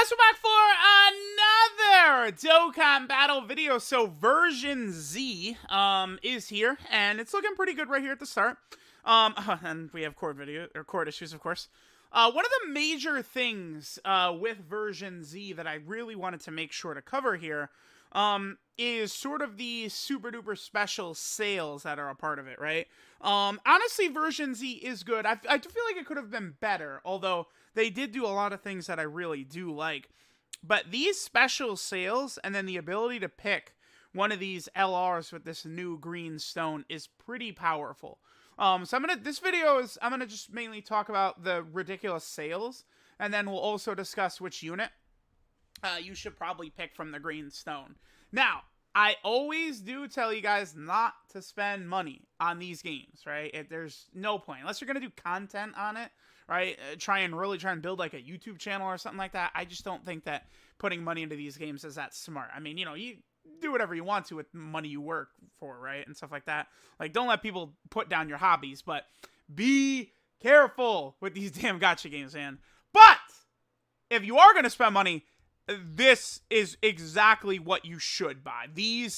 guys, we're back for another Dokkan battle video. So version Z is here, and it's looking pretty good right here at the start. And we have cord issues, of course. One of the major things with version Z that I really wanted to make sure to cover here is sort of the super duper special sales that are a part of it, right? Honestly, version Z is good. I do feel like it could have been better, although they did do a lot of things that I really do like. But these special sales and then the ability to pick one of these LRs with this new green stone is pretty powerful. So I'm gonna just mainly talk about the ridiculous sales, and then we'll also discuss which unit you should probably pick from the green stone. Now, I always do tell you guys not to spend money on these games, right? There's no point unless you're gonna do content on it, right? Try and build like a YouTube channel or something like that. I just don't think that putting money into these games is that smart. I mean, you do whatever you want to with money you work for, right? And stuff like that. Like, don't let people put down your hobbies, but be careful with these damn gacha games, man. But if you are going to spend money, this is exactly what you should buy. There's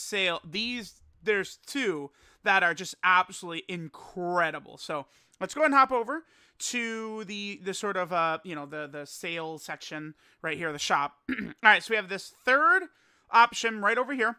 two that are just absolutely incredible. So let's go ahead and hop over to the sort of, the sales section right here, the shop. All right, so we have this third option right over here,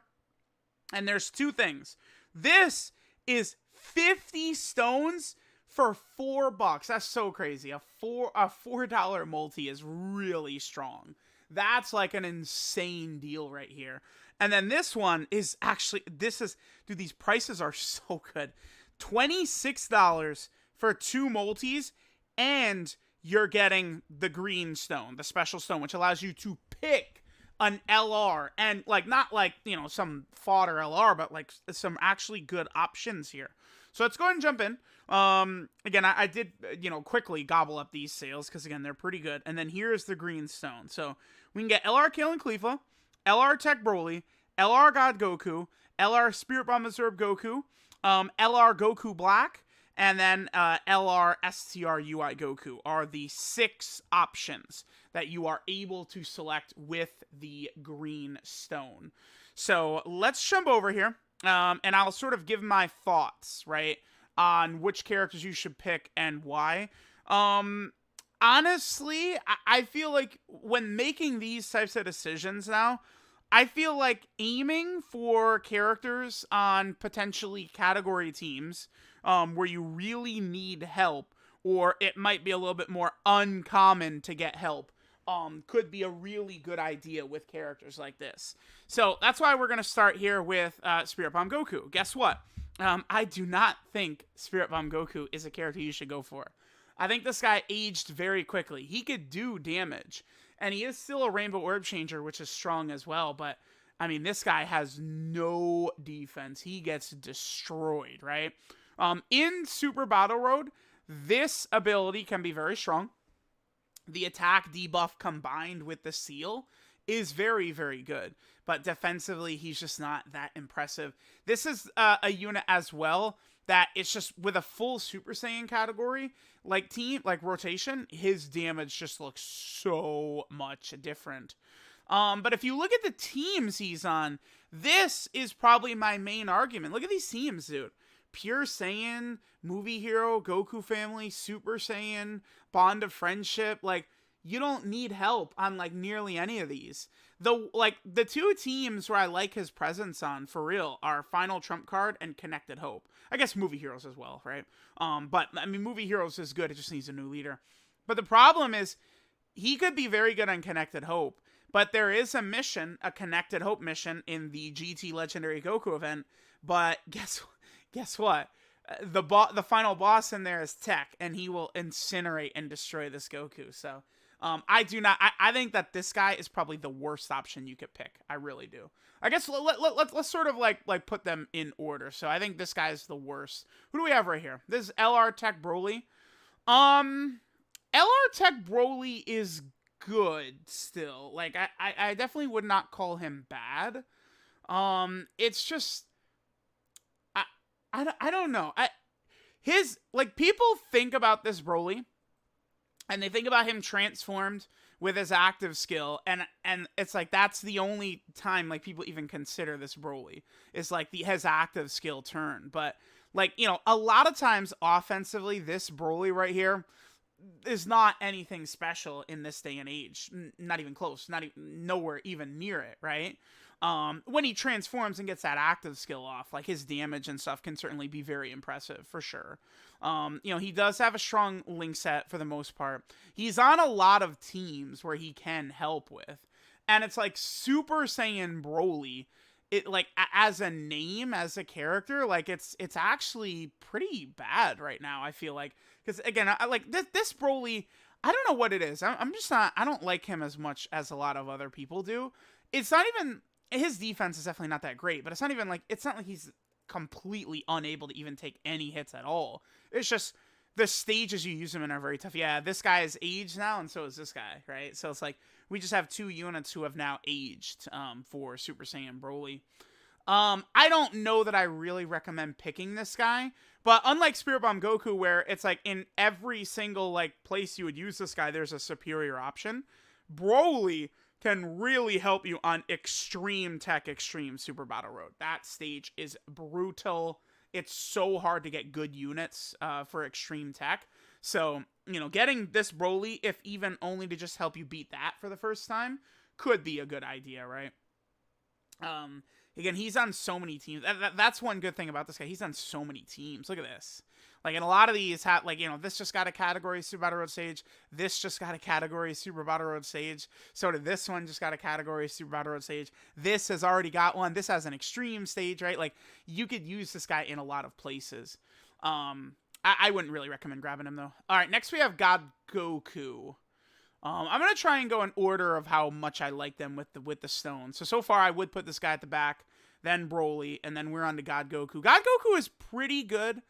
and there's two things. This is 50 stones for $4. That's so crazy. A $4 multi is really strong. That's like an insane deal right here. And then this one is actually, dude, these prices are so good. $26 for two multis, and you're getting the green stone, the special stone, which allows you to pick an LR, and like not like, some fodder LR, but like some actually good options here. So let's go ahead and jump in. Again, I did, quickly gobble up these sales because, again, they're pretty good. And then here's the green stone. So we can get LR Kale Khalifa, LR Tech Broly, LR God Goku, LR Spirit Bomb Absorb Goku, LR Goku Black, and then LR STR UI Goku are the 6 options that you are able to select with the green stone. So let's jump over here, and I'll sort of give my thoughts, right, on which characters you should pick and why. Honestly, I feel like when making these types of decisions now, I feel like aiming for characters on potentially category teams where you really need help, or it might be a little bit more uncommon to get help, could be a really good idea with characters like this. So that's why we're going to start here with Spirit Bomb Goku. Guess what? I do not think Spirit Bomb Goku is a character you should go for. I think this guy aged very quickly. He could do damage, and he is still a Rainbow Orb Changer, which is strong as well, but I mean, this guy has no defense. He gets destroyed, right? In Super Battle Road, this ability can be very strong. The attack debuff combined with the seal is very, very good. But defensively, he's just not that impressive. This is a unit as well that it's just with a full Super Saiyan category, like rotation, his damage just looks so much different. But if you look at the teams he's on, this is probably my main argument. Look at these teams, dude. Pure Saiyan, Movie Hero, Goku Family, Super Saiyan, Bond of Friendship. Like, you don't need help on like nearly any of these. The two teams where I like his presence on for real are Final Trump Card and Connected Hope. I guess Movie Heroes as well, right? But I mean, Movie Heroes is good. It just needs a new leader. But the problem is he could be very good on Connected Hope. But there is a mission, a Connected Hope mission in the GT Legendary Goku event. But guess what? The final boss in there is Tech, and he will incinerate and destroy this Goku. So I think that this guy is probably the worst option you could pick. I really do. I guess let's sort of like put them in order. So I think this guy is the worst. Who do we have right here? This is LR Tech Broly. LR Tech Broly is good still. Like, I definitely would not call him bad. It's just I don't know. People think about this Broly, and they think about him transformed with his active skill, and it's like that's the only time like people even consider this Broly is like his active skill turn. But like, you know, a lot of times offensively, this Broly right here is not anything special in this day and age. Not even close. Not even nowhere even near it, right? When he transforms and gets that active skill off, like his damage and stuff can certainly be very impressive for sure. You know, he does have a strong link set for the most part. He's on a lot of teams where he can help with. And it's like Super Saiyan Broly, it like as a name, as a character, like it's actually pretty bad right now, I feel like. Because again, I like this Broly, I don't know what it is. I'm just not, I don't like him as much as a lot of other people do. It's not even, his defense is definitely not that great, but it's not even like, it's not like he's completely unable to even take any hits at all. It's just the stages you use him in are very tough. Yeah, this guy is aged now, and so is this guy, right? So it's like, we just have 2 units who have now aged for Super Saiyan Broly. I don't know that I really recommend picking this guy, but unlike Spirit Bomb Goku, where it's like in every single like place you would use this guy, there's a superior option. Broly can really help you on Extreme Tech Extreme Super Battle Road. That stage is brutal. It's so hard to get good units for Extreme Tech. So, you know, getting this Broly, if even only to just help you beat that for the first time, could be a good idea, right? Again, he's on so many teams. That's one good thing about this guy. He's on so many teams. Look at this. Like, in a lot of these, like, you know, this just got a category Super Battle Road stage. This just got a category Super Battle Road stage. So did this one just got a category Super Battle Road stage. This has already got one. This has an extreme stage, right? Like, you could use this guy in a lot of places. I wouldn't really recommend grabbing him, though. All right, next we have God Goku. I'm going to try and go in order of how much I like them with the stones. So far, I would put this guy at the back, then Broly, and then we're on to God Goku. God Goku is pretty good.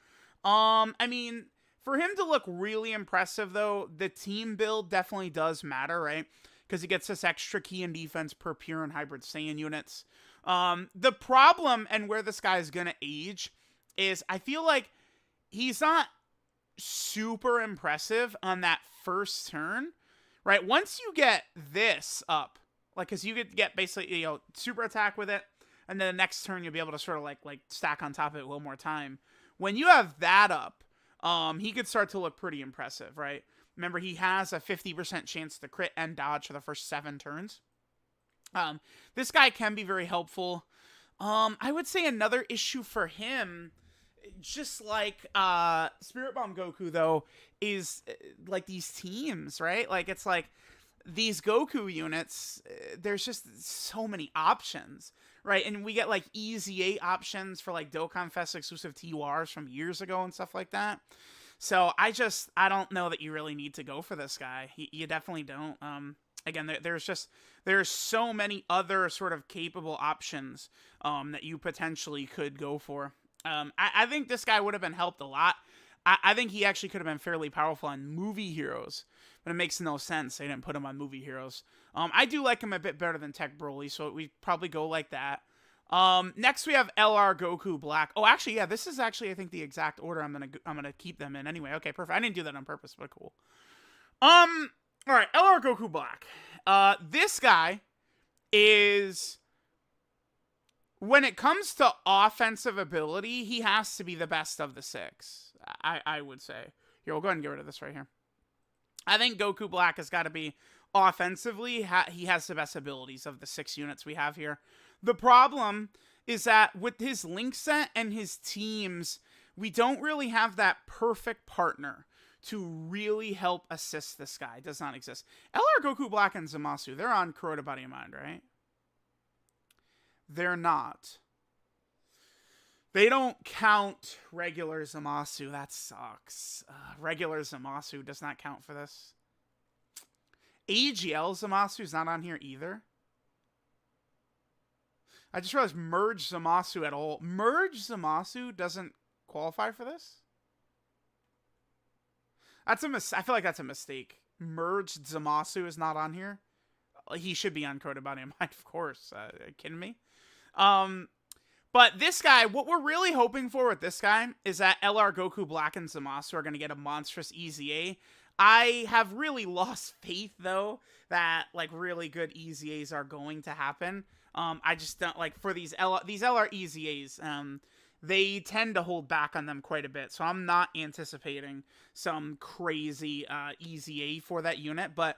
I mean, for him to look really impressive, though, the team build definitely does matter, right? Because he gets this extra key and defense per pure and hybrid Saiyan units. The problem, and where this guy is going to age, is I feel like he's not super impressive on that first turn. Right, once you get this up, like, because you could get basically, you know, super attack with it, and then the next turn you'll be able to sort of like stack on top of it one more time. When you have that up, he could start to look pretty impressive, right? Remember, he has a 50% chance to crit and dodge for the first 7 turns. This guy can be very helpful. I would say another issue for him, just like Spirit Bomb Goku, though, is like these teams, right? Like, it's like these Goku units, there's just so many options, right? And we get like easy 8 options for like Dokkan Fest exclusive TURs from years ago and stuff like that. So I don't know that you really need to go for this guy. You definitely don't. Again, there's so many other sort of capable options that you potentially could go for. I think this guy would have been helped a lot. I think he actually could have been fairly powerful on Movie Heroes, but it makes no sense they didn't put him on Movie Heroes. I do like him a bit better than Tech Broly, so we probably go like that. Next we have Lrui Goku Black. Oh, actually, yeah, this is actually I think the exact order I'm gonna keep them in anyway. Okay, perfect. I didn't do that on purpose, but cool. All right, Lrui Goku Black. This guy is, when it comes to offensive ability, he has to be the best of the 6. I would say. Here, we'll go ahead and get rid of this right here. I think Goku Black has got to be offensively. He has the best abilities of the 6 units we have here. The problem is that with his link set and his teams, we don't really have that perfect partner to really help assist this guy. It does not exist. Lrui Goku Black and Zamasu, they're on Kuroda Body and Mind, right? They're not. They don't count regular Zamasu. That sucks. Regular Zamasu does not count for this. AGL Zamasu is not on here either. I just realized Merge Zamasu at all. Merge Zamasu doesn't qualify for this? I feel like that's a mistake. Merged Zamasu is not on here. He should be on Kuroda Body and Mind, of course. Are you kidding me? But this guy, what we're really hoping for with this guy is that Lrui Goku Black and Zamasu are going to get a monstrous easy A. I have really lost faith though that like really good EZAs are going to happen. I just don't like for these LR EZAs. They tend to hold back on them quite a bit, so I'm not anticipating some crazy EZA for that unit. But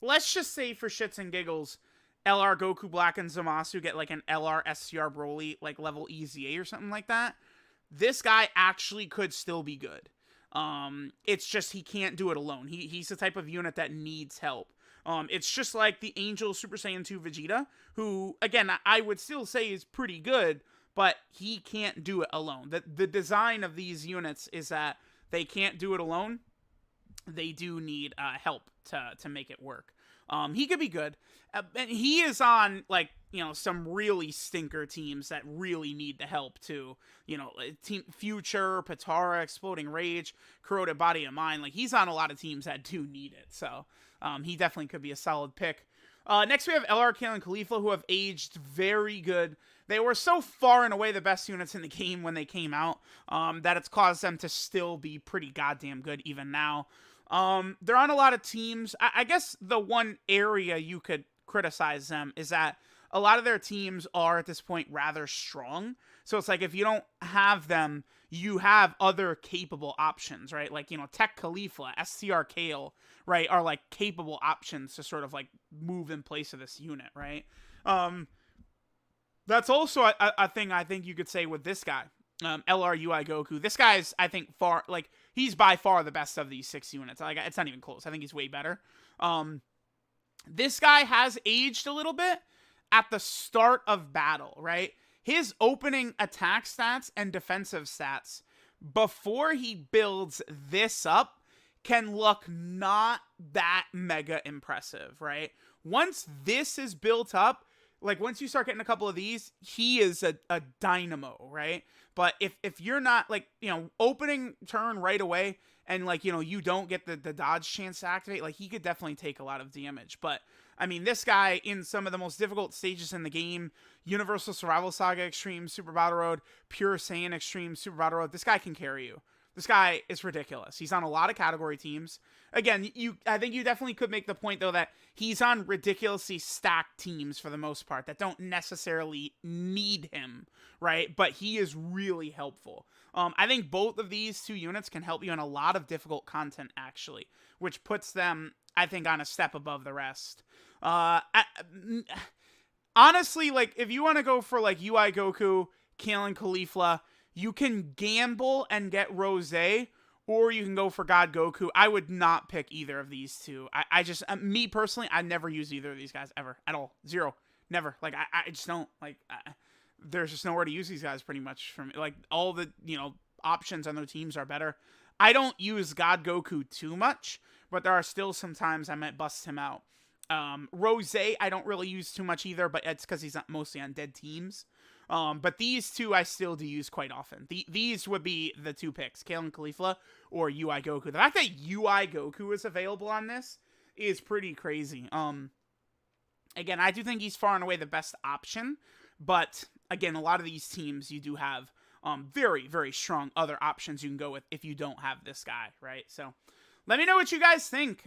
let's just say for shits and giggles, LR Goku Black and Zamasu get like an LR SCR Broly like level EZA or something like that. This guy actually could still be good. It's just he can't do it alone. He's the type of unit that needs help. It's just like the Angel Super Saiyan 2 Vegeta, who, again, I would still say is pretty good, but he can't do it alone. The design of these units is that they can't do it alone. They do need help to make it work. He could be good. And he is on, like, you know, some really stinker teams that really need the help, too. You know, Team Future, Patara, Exploding Rage, Corroded Body of Mine. Like, he's on a lot of teams that do need it. So, he definitely could be a solid pick. Next, we have LR Kale and Khalifa, who have aged very good. They were so far and away the best units in the game when they came out that it's caused them to still be pretty goddamn good even now. They're on a lot of teams. I guess the one area you could criticize them is that a lot of their teams are at this point rather strong. So it's like if you don't have them, you have other capable options, right? Like, you know, Tech Khalifa, STR Kale, right, are like capable options to sort of like move in place of this unit, right? That's also a thing I think you could say with this guy. LR Lrui Goku. This guy's, I think, far, like, he's by far the best of these 6 units. Like, it's not even close. I think he's way better. This guy has aged a little bit at the start of battle, right? His opening attack stats and defensive stats before he builds this up can look not that mega impressive, right? Once this is built up, like, once you start getting a couple of these, he is a dynamo, right? But if you're not, like, you know, opening turn right away and, like, you know, you don't get the dodge chance to activate, like, he could definitely take a lot of damage. But, I mean, this guy in some of the most difficult stages in the game, Universal Survival Saga Extreme, Super Battle Road, Pure Saiyan Extreme, Super Battle Road, this guy can carry you. This guy is ridiculous. He's on a lot of category teams. Again, I think you definitely could make the point, though, that he's on ridiculously stacked teams for the most part that don't necessarily need him, right? But he is really helpful. I think both of these 2 units can help you in a lot of difficult content, actually, which puts them, I think, on a step above the rest. Honestly, like, if you want to go for, like, Lrui Goku, Kale and Khalifa, you can gamble and get Rose, or you can go for God Goku. I would not pick either of these 2. I just, me personally, I never use either of these guys ever, at all. 0. Never. Like, I just don't, like, there's just nowhere to use these guys pretty much for me. Like, all the, you know, options on their teams are better. I don't use God Goku too much, but there are still some times I might bust him out. Rose, I don't really use too much either, but it's because he's not mostly on dead teams. But these 2 I still do use quite often. These would be the 2 picks, Kale and Khalifa or Lrui Goku. The fact that Lrui Goku is available on this is pretty crazy. Again, I do think he's far and away the best option, but again, a lot of these teams you do have very, very strong other options you can go with if you don't have this guy, right? So let me know what you guys think.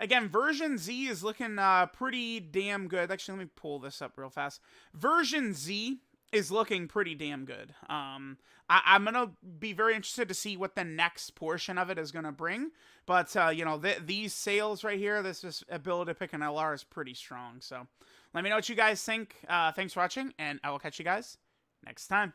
Again, version Z is looking pretty damn good. Actually, let me pull this up real fast. Version Z is looking pretty damn good. I'm going to be very interested to see what the next portion of it is going to bring. But, you know, these sales right here, this ability to pick an LR is pretty strong. So let me know what you guys think. Thanks for watching, and I will catch you guys next time.